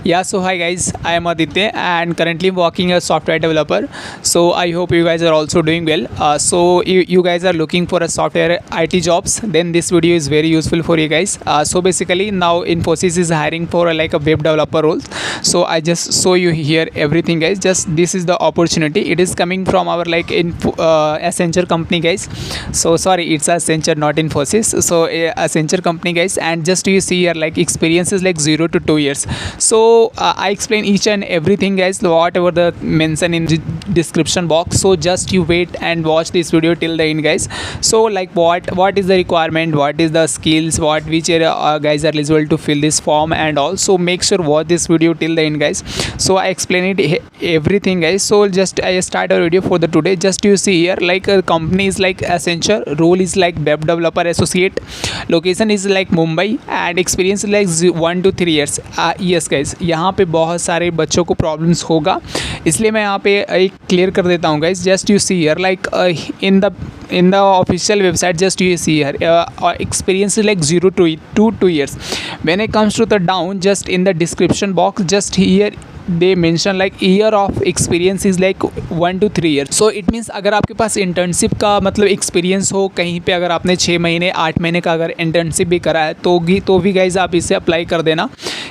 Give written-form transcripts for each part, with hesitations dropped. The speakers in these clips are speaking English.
Yeah, so hi guys, I am Aditya and currently working as software developer. So I hope you guys are also doing well. So you guys are looking for a software IT jobs, then this video is very useful for you guys. So basically now Infosys is hiring for like a web developer role. So I just show you here everything guys. Just this is the opportunity. It is coming from our like Accenture company guys. So sorry, it's Accenture not Infosys. So Accenture company guys, and just you see here like experience is like 0 to 2 years. So I explain each and everything guys, whatever the mention in the description box. So just you wait and watch this video till the end guys. So like what is the requirement, what is the skills, what which guys are eligible to fill this form, and also make sure watch this video till the end guys. So I explain it everything guys. So just I start a video for the today. Just you see here like a company is like Accenture, role is like web developer associate, location is like Mumbai, and experience is like 1 to 3 years. Yes guys, यहाँ पे बहुत सारे बच्चों को problems होगा, इसलिए मैं यहाँ पे एक क्लियर कर देता हूँ guys. Just you see here like in the official website, just you see here experience is like 0 to 2 years. When it comes to the down, just in the description box, just here they mention like year of experience is like 1 to 3 years. So it means अगर आपके पास internship का मतलब experience हो कहीं पे, अगर आपने 6 महीने 8 महीने का अगर इंटर्नशिप भी करा है तो भी गाइज आप इसे अप्लाई कर देना,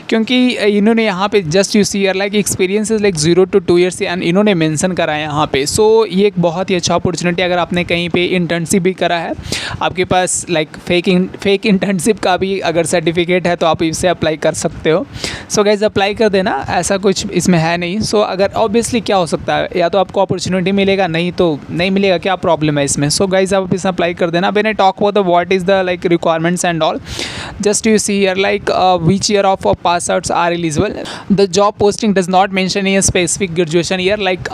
क्योंकि इन्होंने यहाँ पे just you see here like experience is like 0 to 2 years and इन्होंने मेंशन करा है यहाँ पे. सो ये एक बहुत ही अच्छा अपॉर्चुनिटी. अगर आपने कहीं पे इंटर्नशिप भी करा है, आपके पास लाइक फेक इंटर्नशिप का भी अगर सर्टिफिकेट है, तो आप इसे अप्लाई कर सकते हो. सो गाइज अप्लाई कर देना, ऐसा कुछ इसमें है नहीं. सो अगर ऑब्वियसली क्या हो सकता है, या तो आपको अपॉर्चुनिटी मिलेगा, नहीं तो नहीं मिलेगा, क्या प्रॉब्लम है इसमें. सो गाइज आप इसे अप्लाई कर देना. When I talk about the what is the like requirements and all, just you see here like which year of pass outs are eligible. The job posting does not mention a specific graduation year, like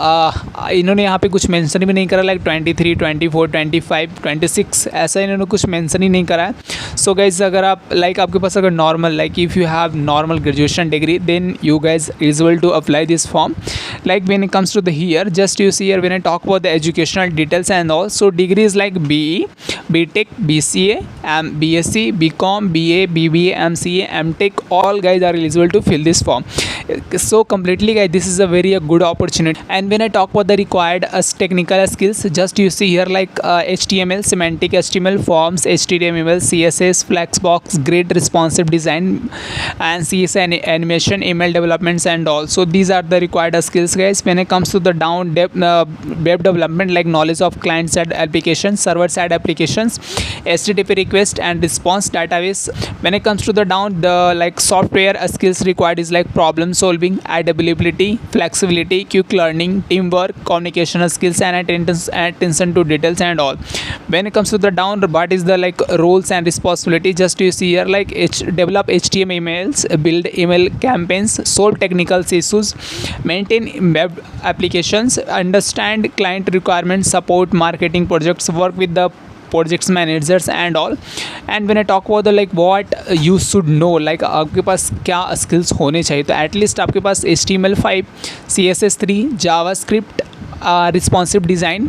इन्होंने यहाँ पे कुछ mention भी नहीं करा like 23, 24, 25, 26 ऐसा इन्होंने कुछ मेंशन ही नहीं करा है. सो गाइज अगर आप लाइक आपके पास अगर normal like if you have normal graduation degree, then you guys eligible to apply this form. Like when it comes to the here, just you see here when I talk about the educational details and all, so degree is like BE, BTech, BCA, BSc, BCom, BA, BBA, MCA, MTech, all guys are eligible to fill this form. So completely guys, this is a very good opportunity. And when I talk about the required technical skills, just you see here like HTML, semantic HTML, forms, HTML, CSS, Flexbox, grid, responsive design, and CSS animation, email developments and all. So these are the required skills guys. When it comes to the down web development, like knowledge of client side applications, server side applications, HTTP request and response database. When it comes to the down, the like software skills required is like problem solving, adaptability, flexibility, quick learning, teamwork, communication skills, and attention to details and all. When it comes to the down, what is the like roles and responsibility, just you see here like develop HTML emails, build email campaigns, solve technical issues, maintain web applications, understand client requirements, support marketing projects, work with the projects managers and all. And when I talk about the like what you should know, like आपके पास क्या skills होने चाहिए, तो at least आपके पास HTML5, CSS3, JavaScript, responsive design,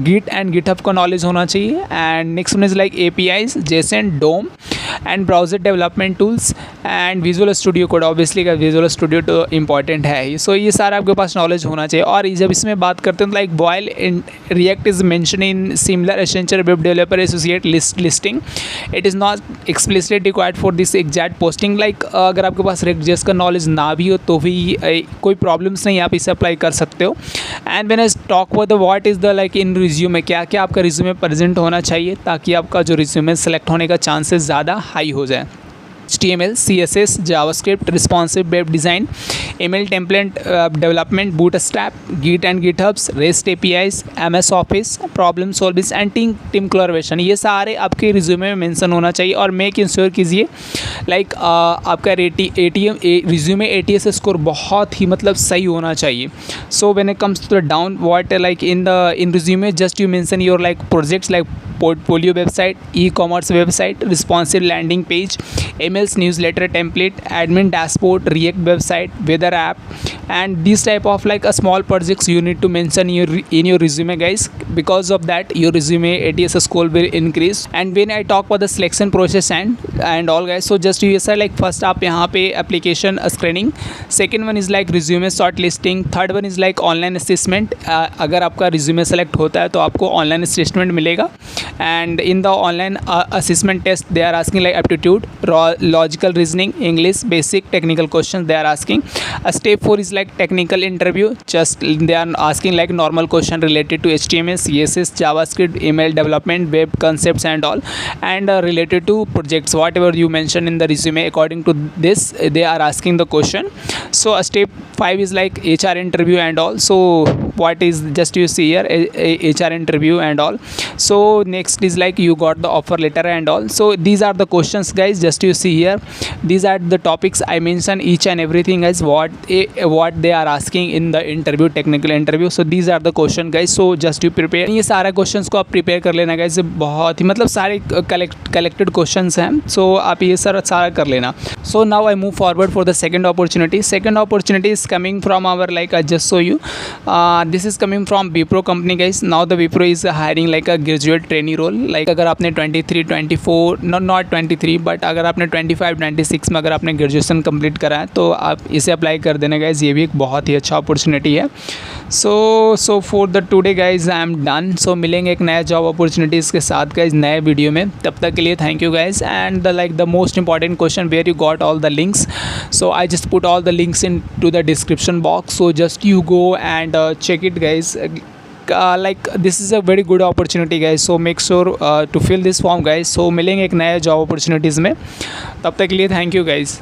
git and GitHub का knowledge होना चाहिए. And next one is like APIs, JSON, DOM and browser development tools and Visual Studio code. Obviously का विजुअल स्टूडियो तो इंपॉर्टेंट है ही. सो ये सारा आपके पास नॉलेज होना चाहिए. और जब इसमें बात करते हैं तो like while react is mention in similar essential web developer associate listing, it is not explicitly required for this exact posting. Like अगर आपके पास रिएक्ट का नॉलेज ना भी हो तो भी कोई प्रॉब्लम्स नहीं, आप इसे अप्लाई कर सकते हो. And when I talk about the what is the like in resume, क्या क्या आपका रिज्यूमे प्रेजेंट होना चाहिए ताकि आपका जो रिज्यूमे सेलेक्ट होने का चांसेस ज़्यादा हाई हो जाए. HTML, CSS, JavaScript, responsive web design, email template development, Bootstrap, Git and GitHubs, REST APIs, MS Office, problem solving and team collaboration. ये सारे आपके रिज्यूमे में मेंशन होना चाहिए. और मेक इंश्योर कीजिए लाइक आपका रिज्यूमे ATS स्कोर बहुत ही मतलब सही होना चाहिए. So when it comes to the down what like in resume, just you mention your like projects, like portfolio website, e-commerce website, responsive landing page, emails, newsletter template, admin dashboard, React website, weather app, and these type of like a small projects you need to mention in your resume, guys. Because of that your resume ATS score will increase. And when I talk about the selection process and all, guys, so just you say like first आप यहाँ पे application screening, second one is like resume short listing, third one is like online assessment. अगर आपका resume select होता है तो आपको online assessment मिलेगा. And in the online assessment test they are asking like aptitude, logical reasoning, English, basic technical questions they are asking. Step 4 is like technical interview, just they are asking like normal question related to HTML, CSS, JavaScript, email development, web concepts and all, and related to projects whatever you mention in the resume. According to this they are asking the question. So step 5 is like HR interview and all. So what is, just you see here, HR interview and all. So next is like you got the offer letter and all. So these are the questions, guys, just you see here. These are the topics I mentioned each and everything, guys, what they are asking in the interview, technical interview. So these are the question, guys. So just you prepare, ये सारा questions को आप prepare कर लेना, guys. बहुत ही मतलब सारे कलेक्टेड क्वेश्चंस हैं. सो आप ये सारा कर लेना. So now I move forward for the second opportunity. Second opportunity is coming from our, like I just show you, this is coming from Wipro company, guys. Now the Wipro is hiring like a graduate trainee role. Like अगर आपने 23, 24, not 23, but अगर आपने 25, 26 में अगर आपने graduation complete करा है तो आप इसे अप्लाई कर देना, गाइज. ये भी एक बहुत ही अच्छा अपॉर्चुनिटी है. So for the today, guys, I am done. So मिलेंगे एक नया जॉब अपॉर्चुनिटीज़ के साथ, गाइज, नए वीडियो में. तब तक के लिए thank you, guys. And the most important question, where you got all the links. So I just put all the links into the description box, so just you go and check it, guys. Like this is a very good opportunity, guys, so make sure to fill this form, guys. So मिलेंगे एक नए job opportunities में. तब तक के लिए thank you, guys.